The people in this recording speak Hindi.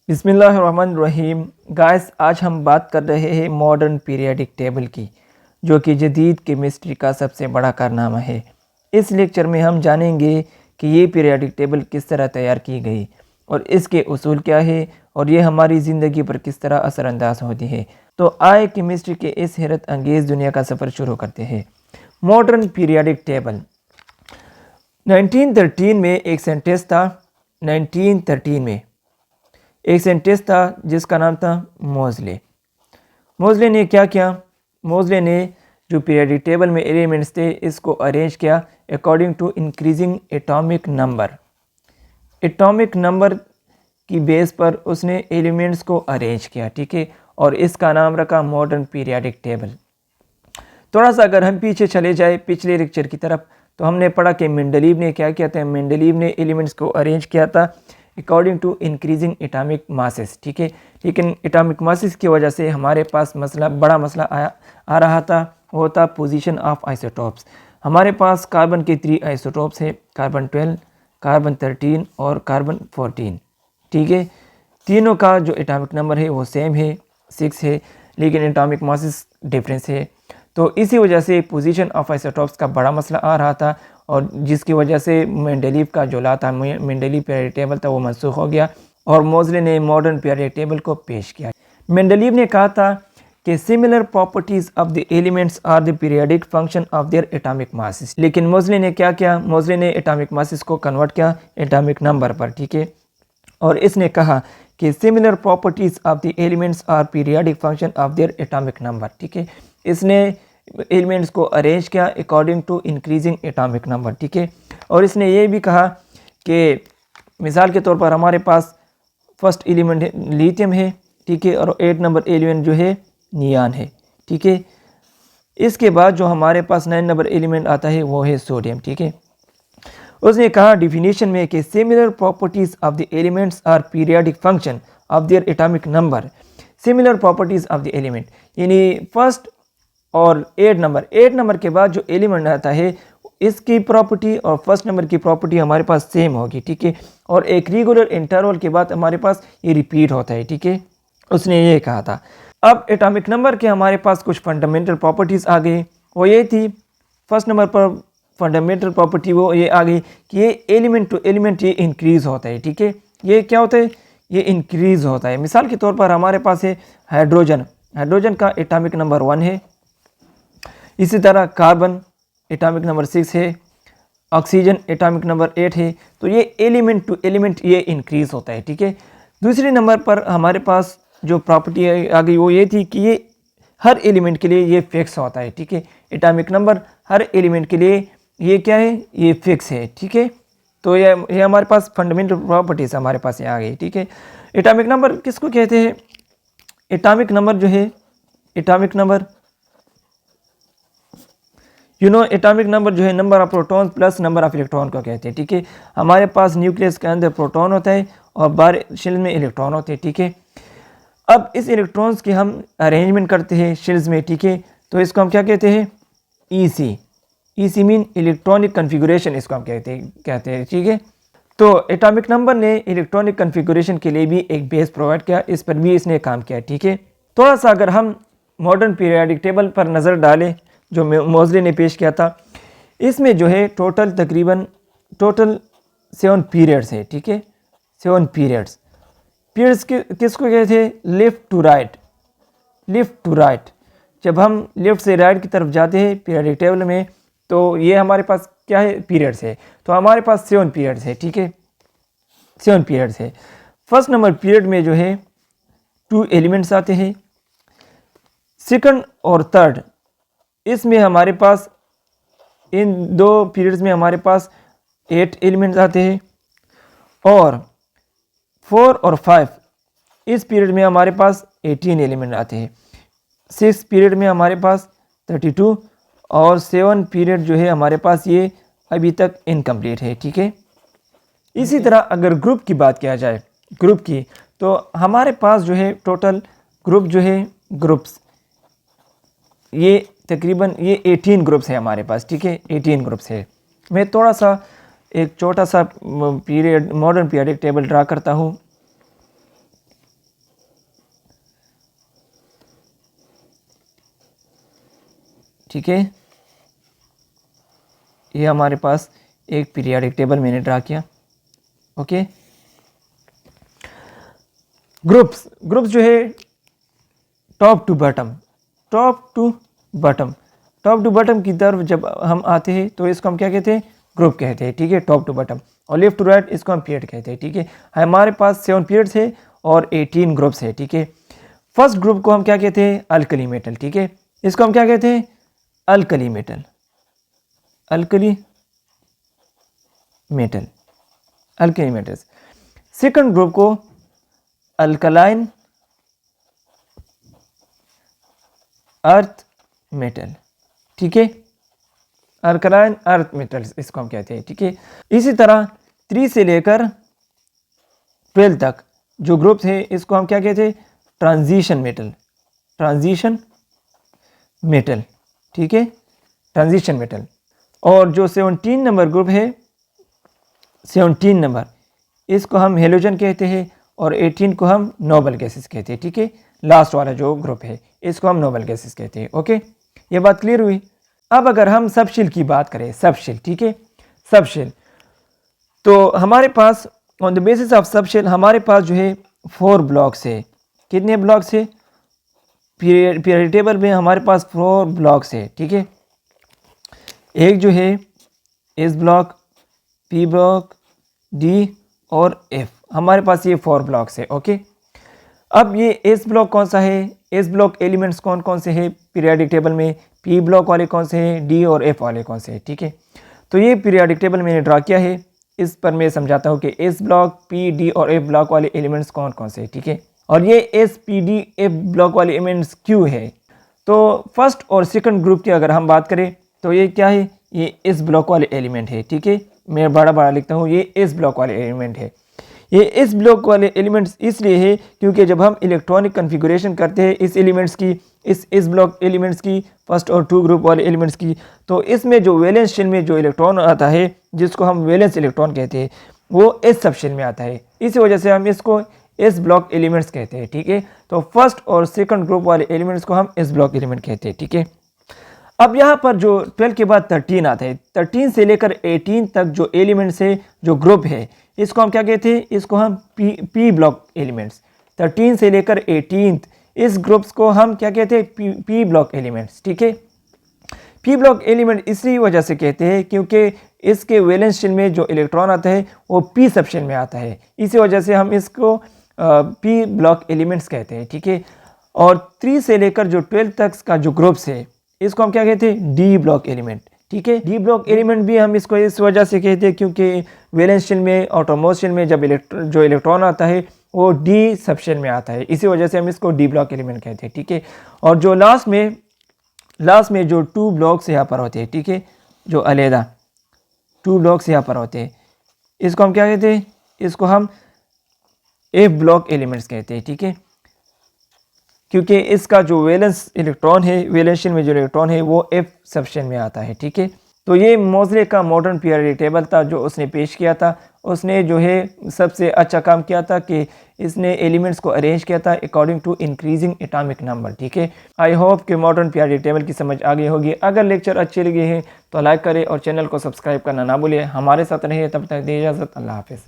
बिस्मिल्लाहिर्रहमानिर्रहीम। गाइस, आज हम बात कर रहे हैं मॉडर्न पीरियोडिक टेबल की, जो कि जदीद केमिस्ट्री का सबसे बड़ा कारनामा है। इस लेक्चर में हम जानेंगे कि ये पीरियोडिक टेबल किस तरह तैयार की गई और इसके उसूल क्या है और ये हमारी ज़िंदगी पर किस तरह असरअंदाज होती है। तो आए केमिस्ट्री के इस हैरत अंगेज़ दुनिया का सफ़र शुरू करते हैं। मॉडर्न पीरियोडिक टेबल 1913 में एक सेंटेंस था। 1913 में एक सेंटेंस था जिसका नाम था मोज़ले। मोज़ले ने क्या किया? मोज़ले ने जो पीरियोडिक टेबल में एलिमेंट्स थे इसको अरेंज किया according to increasing atomic number. Atomic number की बेस पर उसने एलिमेंट्स को अरेंज किया, ठीक है, और इसका नाम रखा मॉडर्न पीरियोडिक टेबल। थोड़ा सा अगर हम पीछे चले जाए पिछले लेक्चर की तरफ, तो हमने पढ़ा कि मेंडलीव ने क्या किया था। मेंडलीव ने एलिमेंट्स को अरेंज किया था according to increasing atomic masses, ठीक है। लेकिन एटॉमिक मासेस की वजह से हमारे पास बड़ा मसला आ रहा था, वो था पोजीशन ऑफ आइसोटॉप्स। हमारे पास कार्बन के 3 आइसोटॉप्स है, कार्बन 12, कार्बन 13 और कार्बन 14, ठीक है। तीनों का जो एटॉमिक नंबर है वो सेम है, 6 है, लेकिन एटॉमिक मासेस डिफरेंस है। तो इसी वजह से पोजीशन ऑफ आइसोटॉप्स का बड़ा मसला आ रहा था, और जिसकी वजह से मेंडलीव का जो ला था, मेंडलीव पीरियोडिक टेबल था, वो मनसूख हो गया और मोज़ले ने मॉडर्न पीरियोडिक टेबल को पेश किया। मेंडलीव ने कहा था कि similar properties of the elements are the periodic function of their atomic masses. लेकिन मोज़ले ने क्या किया? मोज़ले ने एटॉमिक मासेस को कन्वर्ट किया एटॉमिक नंबर पर, ठीक है, और इसने कहा कि similar properties of the elements are periodic function of their atomic number, ठीक है। इसने एलिमेंट्स को अरेंज किया according to increasing atomic number, ठीक है। और इसने ये भी कहा कि मिसाल के तौर पर हमारे पास फर्स्ट एलिमेंट लिथियम है, ठीक है, और 8 नंबर एलिमेंट जो है नियान है, ठीक है। इसके बाद जो हमारे पास 9 नंबर एलिमेंट आता है वो है सोडियम, ठीक है। उसने कहा डिफिनीशन में कि similar properties of the elements are periodic function of their atomic number. Similar properties of the element यानी फर्स्ट और 8 नंबर के बाद जो एलिमेंट आता है इसकी प्रॉपर्टी और फर्स्ट नंबर की प्रॉपर्टी हमारे पास सेम होगी, ठीक है। और एक रेगुलर इंटरवल के बाद हमारे पास ये रिपीट होता है, ठीक है। उसने ये कहा था। अब एटॉमिक नंबर के हमारे पास कुछ फंडामेंटल प्रॉपर्टीज़ आ गई। वो ये थी, फर्स्ट नंबर पर फंडामेंटल प्रॉपर्टी वो ये आ गई कि ये एलिमेंट टू एलिमेंट ये इंक्रीज़ होता है, ठीक है। ये क्या होता है? ये इंक्रीज़ होता है। मिसाल के तौर पर हमारे पास है हाइड्रोजन। हाइड्रोजन का एटॉमिक नंबर 1 है। इसी तरह कार्बन एटॉमिक नंबर 6 है, ऑक्सीजन एटॉमिक नंबर 8 है। तो ये एलिमेंट टू एलिमेंट ये इंक्रीज़ होता है, ठीक है। दूसरे नंबर पर हमारे पास जो प्रॉपर्टी आ गई वो ये थी कि ये हर एलिमेंट के लिए ये फिक्स होता है, ठीक है। एटॉमिक नंबर हर एलिमेंट के लिए ये क्या है? ये फिक्स है, ठीक है। तो ये हमारे पास फंडामेंटल प्रॉपर्टीज़ हमारे पास ये आ गई, ठीक है। एटॉमिक नंबर किसको कहते हैं? एटॉमिक नंबर जो है, एटॉमिक नंबर एटॉमिक नंबर जो है number of proton plus number of electron को कहते हैं, ठीक है। हमारे पास न्यूक्लियस के अंदर प्रोटॉन होता है और बाहर शेल में इलेक्ट्रॉन होते हैं, ठीक है। अब इस इलेक्ट्रॉन्स की हम अरेंजमेंट करते हैं शेल्स में, ठीक है। तो इसको हम क्या कहते हैं? EC. EC mean electronic configuration, इसको हम कहते हैं, ठीक है। तो एटॉमिक नंबर ने इलेक्ट्रॉनिक कन्फिगुरेशन के लिए भी एक बेस प्रोवाइड किया, इस पर भी इसने काम किया, ठीक है। थोड़ा सा अगर हम मॉडर्न पीरियोडिक टेबल पर नज़र डालें जो मोज़ले ने पेश किया था, इसमें जो है टोटल 7 पीरियड्स है, ठीक है। 7 पीरियड्स किसको कहते थे? Left to right. Left to right, जब हम लेफ़्ट से राइट की तरफ जाते हैं पीरियोडिक टेबल में, तो ये हमारे पास क्या है? पीरियड्स है। तो हमारे पास 7 पीरियड्स है, ठीक है। 7 पीरियड्स है। फर्स्ट नंबर पीरियड में जो है 2 एलिमेंट्स आते हैं। सेकंड और थर्ड, इसमें हमारे पास इन 2 पीरियड्स में हमारे पास 8 एलिमेंट्स आते हैं। और 4 और 5 इस पीरियड में हमारे पास 18 एलिमेंट आते हैं। 6 पीरियड में हमारे पास 32 और 7 पीरियड जो है हमारे पास ये अभी तक इनकम्प्लीट है, ठीक है। इसी तरह अगर ग्रुप की बात किया जाए, ग्रुप की, तो हमारे पास जो है टोटल ग्रुप जो है ग्रुप्स ये तकरीबन ये 18 ग्रुप्स है हमारे पास, ठीक है। 18 ग्रुप्स है। मैं थोड़ा सा एक छोटा सा मॉडर्न पीरियोडिक टेबल ड्रा करता हूँ। ठीक है, ये हमारे पास एक पीरियाडिक टेबल मैंने ड्रा किया। ओके, ग्रुप्स जो है टॉप टू बॉटम की तरफ जब हम आते हैं तो इसको हम क्या कहते हैं, ग्रुप कहते हैं। ठीक है, टॉप टू बॉटम, और लेफ्ट टू राइट इसको हम पीरियड कहते हैं। ठीक है, हमारे पास 7 पीरियड्स है और 18 ग्रुप्स है। ठीक है, फर्स्ट ग्रुप को हम क्या कहते हैं, अल्कली मेटल। ठीक है, इसको हम क्या कहते हैं, अल्कली मेटल। सेकंड ग्रुप को अल्कलाइन अर्थ मेटल। ठीक है, अल्कलाइन अर्थ मेटल्स इसको हम कहते हैं। ठीक है, इसी तरह 3 से लेकर 12 तक जो ग्रुप्स है इसको हम क्या कहते हैं, ट्रांजिशन मेटल। ठीक है, ट्रांजिशन मेटल। और जो 17 नंबर ग्रुप है, 17 नंबर, इसको हम हेलोजन कहते हैं और 18 को हम नोबल गैसेस कहते हैं। ठीक है, लास्ट वाला जो ग्रुप है इसको हम नोबल गैसेस कहते हैं। ओके, ये बात क्लियर हुई। अब अगर हम सबशेल की बात करें, सबशेल, ठीक है, सबशेल, तो हमारे pass on the basis of subshell हमारे पास जो है 4 ब्लॉक्स है। कितने ब्लॉक्स है, पीरियड टेबल में हमारे पास 4 ब्लॉक्स है। ठीक है, एक जो है S block, P block, D और एफ, हमारे पास ये 4 ब्लॉक्स है। ओके, अब ये एस ब्लॉक कौन सा है, एस ब्लॉक एलिमेंट्स कौन कौन से हैं पीरियडिक टेबल में, पी ब्लॉक वाले कौन से हैं, डी और एफ वाले कौन से हैं। ठीक है, तो ये पीरियडिक टेबल मैंने ड्रा किया है, इस पर मैं समझाता हूँ कि एस ब्लॉक, पी, डी और एफ ब्लॉक वाले एलिमेंट्स कौन कौन से हैं। ठीक है, और ये S, P, D, F block वाले एलिमेंट्स क्यों है। तो फर्स्ट और सेकंड ग्रुप की अगर हम बात करें तो ये क्या है, ये एस ब्लॉक वाले एलिमेंट है। ठीक है, मैं बड़ा लिखता हूँ, ये एस ब्लॉक वाले एलिमेंट है। ये एस ब्लॉक वाले एलिमेंट्स इसलिए है क्योंकि जब हम इलेक्ट्रॉनिक कन्फिगुरेशन करते हैं इस एलिमेंट्स की, इस एस ब्लॉक एलिमेंट्स की, फर्स्ट और 2 ग्रुप वाले एलिमेंट्स की, तो इसमें जो वैलेंस शेल में जो इलेक्ट्रॉन आता है जिसको हम वैलेंस इलेक्ट्रॉन कहते हैं वो एस सब शेल में आता है। इसी वजह से हम इसको एस ब्लॉक एलिमेंट्स कहते हैं। ठीक है, तो फर्स्ट और सेकंड ग्रुप वाले एलिमेंट्स को हम एस ब्लॉक एलिमेंट कहते हैं। ठीक है, अब यहाँ पर जो 12 के बाद 13 आता है, 13 से लेकर 18 तक जो एलिमेंट्स है, जो ग्रुप है, इसको हम क्या कहते हैं, इसको हम पी ब्लॉक एलिमेंट्स। 13 से लेकर 18 इस ग्रुप्स को हम क्या कहते हैं, पी ब्लॉक एलिमेंट्स। ठीक है, पी ब्लॉक एलिमेंट इसी वजह से कहते हैं क्योंकि इसके वैलेंस शेल में जो इलेक्ट्रॉन आता है वो पी सब शेल में आता है, इसी वजह से हम इसको पी ब्लॉक एलिमेंट्स कहते हैं। ठीक है, और 3 से लेकर जो 12 तक का जो ग्रुप्स है इसको हम क्या कहते हैं, डी ब्लॉक एलिमेंट। ठीक है, डी ब्लॉक एलिमेंट भी हम इसको इस वजह से कहते हैं क्योंकि वैलेंस शेल में और आउटरमोस्ट शेल में जब जो इलेक्ट्रॉन आता है वो डी सब शेल में आता है, इसी वजह से हम इसको डी ब्लॉक एलिमेंट कहते हैं। ठीक है, और जो लास्ट में जो 2 ब्लॉक्स यहाँ पर होते हैं, ठीक है, जो अलहदा 2 ब्लॉक्स यहाँ पर होते हैं, इसको हम क्या कहते हैं, इसको हम एफ ब्लॉक एलिमेंट्स कहते हैं। ठीक है, क्योंकि इसका जो वैलेंस इलेक्ट्रॉन है, वैलेंस शेल में जो इलेक्ट्रॉन है वो एफ सब शेल में आता है। ठीक है, तो ये मोज़ले का मॉडर्न पीरियडिक टेबल था जो उसने पेश किया था। उसने जो है सबसे अच्छा काम किया था कि इसने एलिमेंट्स को अरेंज किया था according to increasing atomic number. ठीक है, आई होप कि मॉडर्न पीरियडिक टेबल की समझ आ गई होगी। अगर लेक्चर अच्छे लगे हैं तो लाइक करें और चैनल को सब्सक्राइब करना ना भूलिए। हमारे साथ रहिए, तब तक दी इजाज़त, अल्लाह हाफिज़।